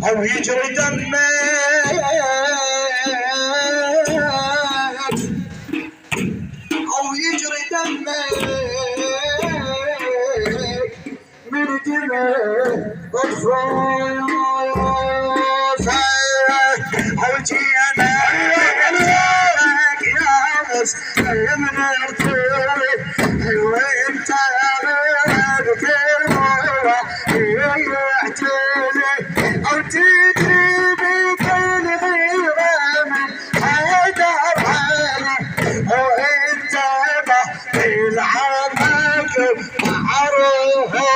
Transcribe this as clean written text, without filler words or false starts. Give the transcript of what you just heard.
أو يجري دمك أو يجري دمك من دمك الفوز أو جينا ياس من الطول وانت يعتلي أو تدري بكل غيره من هذا الحالة وانت بالعمك معروفة